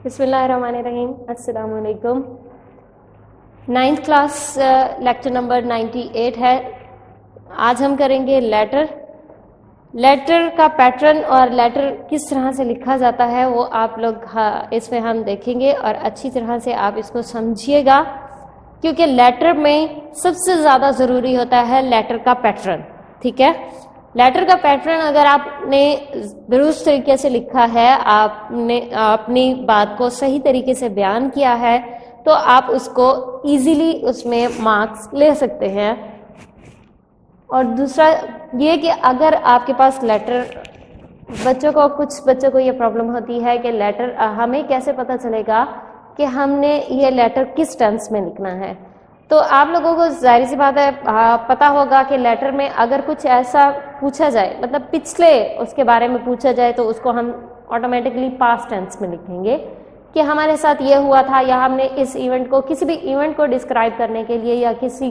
बिस्मिल्लाहिर्रहमानिर्रहीम। अस्सलाम वालेकुम। 9th क्लास लेक्चर नंबर 98 है। आज हम करेंगे लेटर का पैटर्न और लेटर किस तरह से लिखा जाता है वो आप लोग इसमें हम देखेंगे और अच्छी तरह से आप इसको समझिएगा, क्योंकि लेटर में सबसे ज़्यादा ज़रूरी होता है लेटर का पैटर्न। ठीक है, लेटर का पैटर्न अगर आपने दुरुस्त तरीके से लिखा है, आपने अपनी बात को सही तरीके से बयान किया है, तो आप उसको इजीली उसमें मार्क्स ले सकते हैं। और दूसरा ये कि अगर आपके पास लेटर, कुछ बच्चों को ये प्रॉब्लम होती है कि लेटर हमें कैसे पता चलेगा कि हमने ये लेटर किस टेंस में लिखना है। तो आप लोगों को जाहिर सी बात है पता होगा कि लेटर में अगर कुछ ऐसा पूछा जाए, मतलब पिछले उसके बारे में पूछा जाए, तो उसको हम ऑटोमेटिकली पास्ट टेंस में लिखेंगे कि हमारे साथ ये हुआ था, या हमने इस इवेंट को, किसी भी इवेंट को डिस्क्राइब करने के लिए या किसी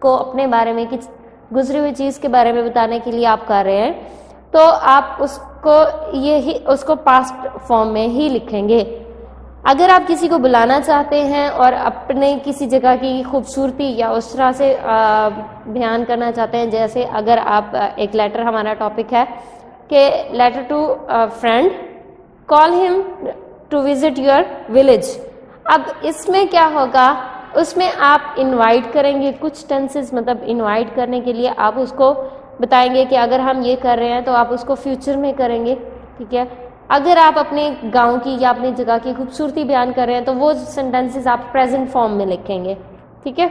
को अपने बारे में, किसी गुजरी हुई चीज़ के बारे में बताने के लिए आप कर रहे हैं, तो आप उसको पास्ट फॉर्म में ही लिखेंगे। अगर आप किसी को बुलाना चाहते हैं और अपने किसी जगह की खूबसूरती या उस तरह से बयान करना चाहते हैं, जैसे अगर आप एक लेटर, हमारा टॉपिक है कि letter to friend, call him to visit your village. अब इसमें क्या होगा, उसमें आप इनवाइट करेंगे कुछ टेंसेस, मतलब इनवाइट करने के लिए आप उसको बताएंगे कि अगर हम ये कर रहे हैं तो आप उसको फ्यूचर में करेंगे। ठीक है, अगर आप अपने गांव की या अपनी जगह की खूबसूरती बयान कर रहे हैं तो वो सेंटेंसेस आप प्रेजेंट फॉर्म में लिखेंगे। ठीक है,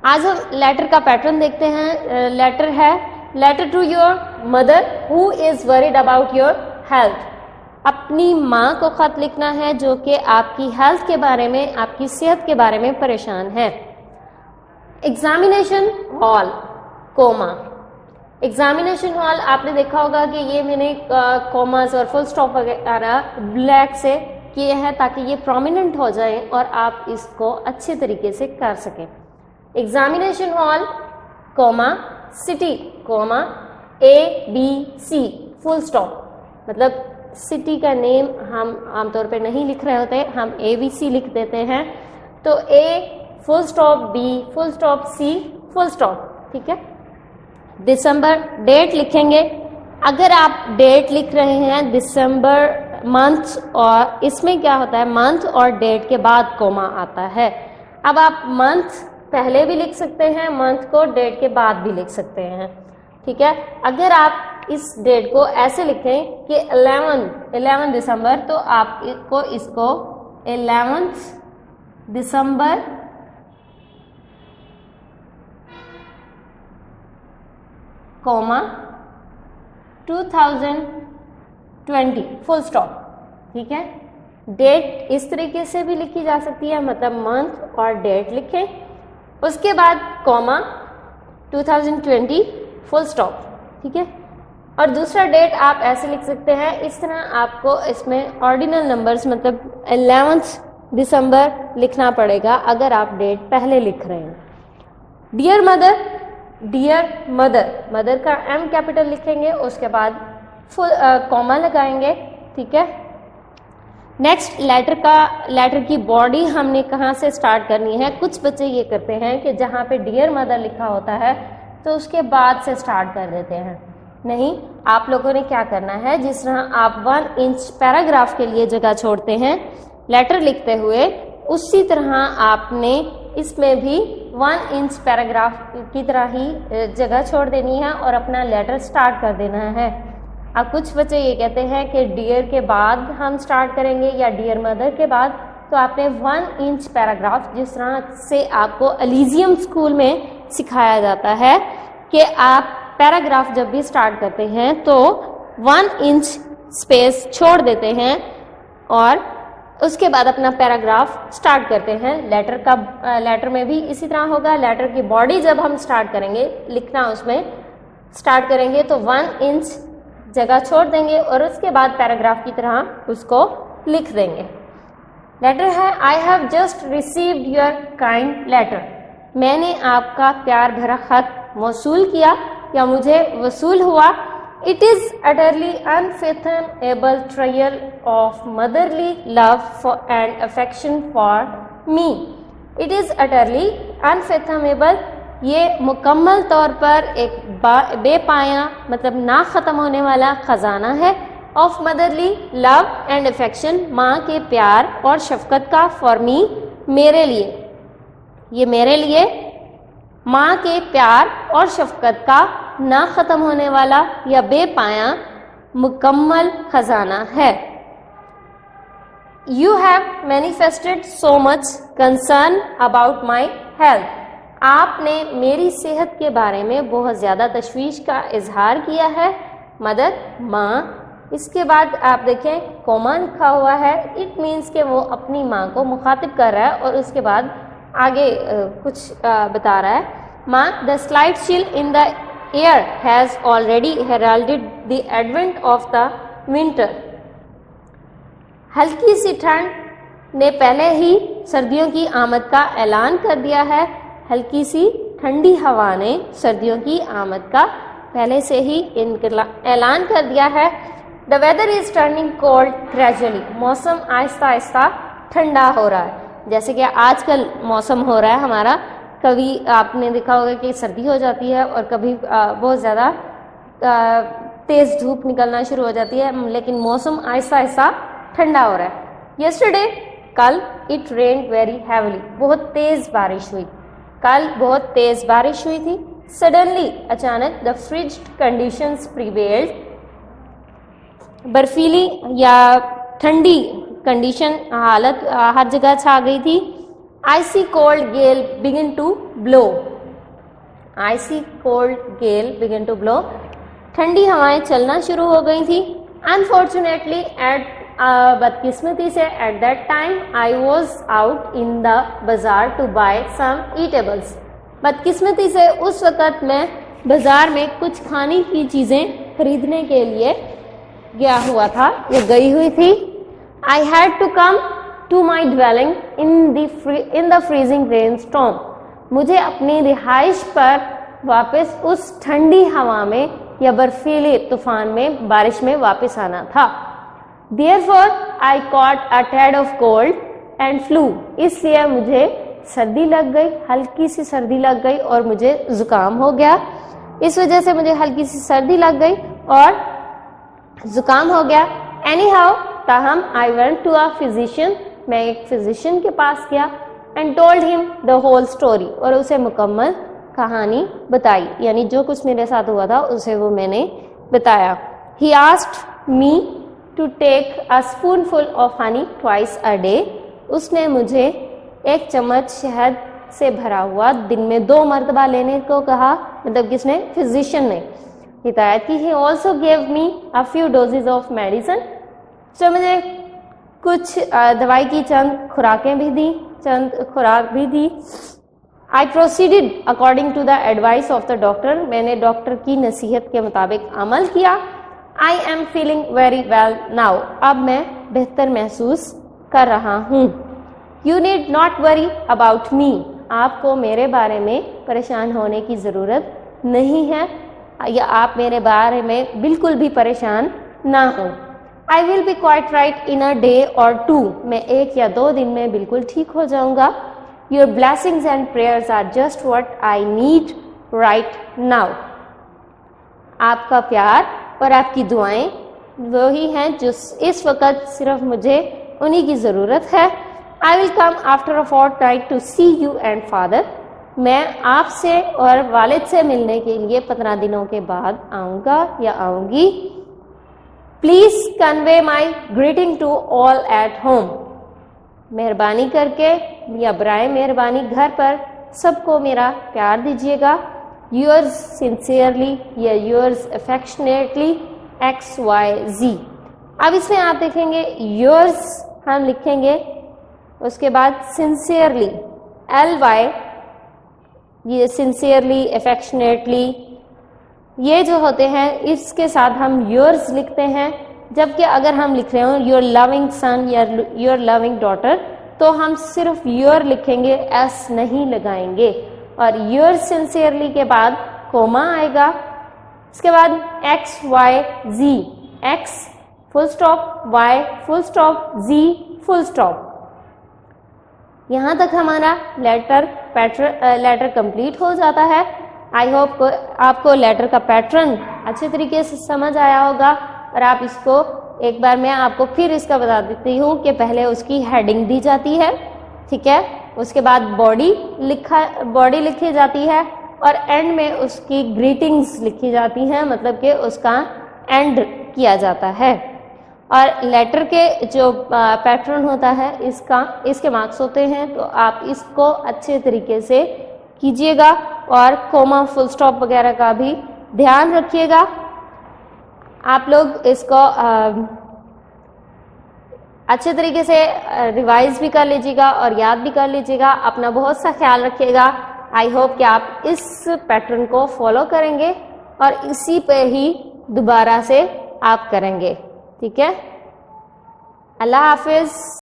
आज हम लेटर का पैटर्न देखते हैं। लेटर है letter to your mother who is worried about your health. अपनी माँ को खत लिखना है जो कि आपकी हेल्थ के बारे में, आपकी सेहत के बारे में परेशान है। Examination hall, comma. Examination hall आपने देखा होगा कि ये मैंने कॉमास और फुल स्टॉप वगैरह ब्लैक से किए हैं ताकि ये प्रोमिनेंट हो जाए और आप इसको अच्छे तरीके से कर सकें। Examination hall, comma, city, comma, ABC, full stop. मतलब सिटी का नेम हम आमतौर पे नहीं लिख रहे होते, हम ABC लिख देते हैं। तो A full stop, B full stop, C full stop. ठीक है, दिसंबर, डेट लिखेंगे। अगर आप डेट लिख रहे हैं दिसंबर मंथ, और इसमें क्या होता है, मंथ और डेट के बाद कोमा आता है। अब आप मंथ पहले भी लिख सकते हैं, मंथ को डेट के बाद भी लिख सकते हैं। ठीक है, अगर आप इस डेट को ऐसे लिखें कि 11 दिसंबर, तो आप इसको 11 दिसंबर कोमा 2020 फुल स्टॉप। ठीक है, डेट इस तरीके से भी लिखी जा सकती है, मतलब मंथ और डेट लिखें, उसके बाद कोमा 2020 फुल स्टॉप। ठीक है, और दूसरा डेट आप ऐसे लिख सकते हैं, इस तरह आपको इसमें ऑर्डिनल नंबर्स, मतलब 11 दिसंबर लिखना पड़ेगा अगर आप डेट पहले लिख रहे हैं। Dear mother, dear mother, mother का M कैपिटल लिखेंगे, उसके बाद फुल कॉमा लगाएंगे। ठीक है, नेक्स्ट लेटर की बॉडी हमने कहाँ से स्टार्ट करनी है। कुछ बच्चे ये करते हैं कि जहाँ पे डियर मदर लिखा होता है तो उसके बाद से स्टार्ट कर देते हैं। नहीं, आप लोगों ने क्या करना है, जिस तरह आप 1 इंच पैराग्राफ के लिए जगह छोड़ते हैं लेटर लिखते हुए, उसी तरह आपने इसमें भी 1 इंच पैराग्राफ की तरह ही जगह छोड़ देनी है और अपना लेटर स्टार्ट कर देना है। अब कुछ बच्चे ये कहते हैं कि डियर के बाद हम स्टार्ट करेंगे या डियर मदर के बाद, तो आपने 1 इंच पैराग्राफ, जिस तरह से आपको एलिजियम स्कूल में सिखाया जाता है कि आप पैराग्राफ जब भी स्टार्ट करते हैं तो 1 इंच स्पेस छोड़ देते हैं और उसके बाद अपना पैराग्राफ स्टार्ट करते हैं। लेटर में भी इसी तरह होगा। लेटर की बॉडी जब हम स्टार्ट करेंगे लिखना, उसमें स्टार्ट करेंगे तो 1 इंच जगह छोड़ देंगे और उसके बाद पैराग्राफ की तरह उसको लिख देंगे। लेटर है I have just received your kind letter. मैंने आपका प्यार भरा खत वसूल किया या मुझे वसूल हुआ। It is utterly unfathomable trial of motherly love and affection for me. It is utterly unfathomable, ये मुकम्मल तौर पर एक बेपाया मतलब ना ख़त्म होने वाला ख़जाना है, of motherly love and affection, माँ के प्यार और शफकत का, फॉर मी, मेरे लिए, ये मेरे लिए माँ के प्यार और शफकत का ना ख़त्म होने वाला या बेपाया मुकम्मल ख़जाना है। You have manifested so much concern about my health. आपने मेरी सेहत के बारे में बहुत ज़्यादा तशवीश का इजहार किया है। मदर, माँ, इसके बाद आप देखें कोमा लिखा हुआ है, इट मीन्स कि वो अपनी माँ को मुखातिब कर रहा है और उसके बाद आगे कुछ बता रहा है। माँ, the slight chill in the air has already heralded the advent of the winter. हल्की सी ठंड ने पहले ही सर्दियों की आमद का ऐलान कर दिया है। हल्की सी ठंडी हवा ने सर्दियों की आमद का पहले से ही ऐलान कर दिया है। The weather is turning cold gradually, मौसम आहिस्ता आहिस्ता ठंडा हो रहा है। जैसे कि आजकल मौसम हो रहा है हमारा, कभी आपने देखा होगा कि सर्दी हो जाती है और कभी बहुत ज़्यादा तेज़ धूप निकलना शुरू हो जाती है, लेकिन मौसम आहिस्ता आहिस्ता ठंडा हो रहा है। यस्टरडे, कल, इट रेन्ड वेरी हैवीली, बहुत तेज़ बारिश हुई। कल बहुत तेज़ बारिश हुई थी। सडनली, अचानक, द फ्रिज्ड कंडीशंस प्रिवेल्ड, बर्फीली या ठंडी कंडीशन हालत हर जगह छा गई थी। Icy cold gale begin to blow, icy cold gale begin to blow, ठंडी हवाएं चलना शुरू हो गई थी। अनफॉर्चुनेटली, बदकिस्मती से, at that time I was out in the बाजार टू बाय सम ईटेबल्स, बदकिस्मती से उस वक़्त मैं बाज़ार में कुछ खाने की चीज़ें खरीदने के लिए गया हुआ था या गई हुई थी। I had to come to my dwelling in the freezing rain storm, मुझे अपनी रिहाइश पर वापस उस ठंडी हवा में या बर्फीले तूफान में, बारिश में वापस आना था। Therefore, I caught a tad of cold and flu, इसलिए मुझे सर्दी लग गई, हल्की सी सर्दी लग गई और मुझे ज़ुकाम हो गया। इस वजह से मुझे हल्की सी सर्दी लग गई और ज़ुकाम हो गया। Anyhow, ताहम, I went to a physician, मैं एक फिजिशियन के पास गया, and told him the whole story, और उसे मुकम्मल कहानी बताई, यानी जो कुछ मेरे साथ हुआ था उसे वो मैंने बताया। He asked me to take a spoonful of honey twice a day, उसने मुझे एक चम्मच शहद से भरा हुआ दिन में 2 मरतबा लेने को कहा, मतलब किसने, फिजिशियन ने हिदायत की। He also gave me a few doses of medicine, तो मुझे कुछ दवाई की चंद खुराकें भी दी, चंद खुराक भी दी। I proceeded according to the advice of the doctor, मैंने डॉक्टर की नसीहत के मुताबिक अमल किया। I am feeling very well now, अब मैं बेहतर महसूस कर रहा हूँ। You need not worry about me, आपको मेरे बारे में परेशान होने की ज़रूरत नहीं है, या आप मेरे बारे में बिल्कुल भी परेशान ना हो। I will be quite right in a day or two, मैं 1 या 2 दिन में बिल्कुल ठीक हो जाऊँगा। Your blessings and prayers are just what I need right now, आपका प्यार और आपकी दुआएं वही हैं जो इस वक्त सिर्फ मुझे उन्हीं की ज़रूरत है। I will come after a fortnight to see you and father, मैं आपसे और वालिद से मिलने के लिए 15 दिनों के बाद आऊँगा या आऊँगी। Please convey my greeting to all at home, मेहरबानी करके या बराए मेहरबानी घर पर सबको मेरा प्यार दीजिएगा। Yours sincerely या yours affectionately XYZ। अब इसमें आप देखेंगे yours हम लिखेंगे, उसके बाद sincerely LY, ये sincerely affectionately ये जो होते हैं इसके साथ हम yours लिखते हैं, जबकि अगर हम लिख रहे हो your loving son या your loving daughter तो हम सिर्फ your लिखेंगे, s नहीं लगाएंगे, और yours sincerely के बाद कोमा आएगा इसके बाद X Y Z, X full stop, Y full stop, Z full stop. यहाँ तक हमारा लेटर कंप्लीट हो जाता है। आई होप आपको लेटर का पैटर्न अच्छे तरीके से समझ आया होगा और आप इसको एक बार मैं आपको फिर इसका बता देती हूँ कि पहले उसकी हेडिंग दी जाती है, ठीक है, उसके बाद बॉडी लिखी जाती है और एंड में उसकी ग्रीटिंग्स लिखी जाती हैं, मतलब कि उसका एंड किया जाता है। और लेटर के जो पैटर्न होता है इसके मार्क्स होते हैं, तो आप इसको अच्छे तरीके से कीजिएगा और कोमा फुल स्टॉप वगैरह का भी ध्यान रखिएगा। आप लोग इसको अच्छे तरीके से रिवाइज भी कर लीजिएगा और याद भी कर लीजिएगा। अपना बहुत सा ख्याल रखिएगा। आई होप कि आप इस पैटर्न को फॉलो करेंगे और इसी पे ही दोबारा से आप करेंगे, ठीक है। अल्लाह हाफिज।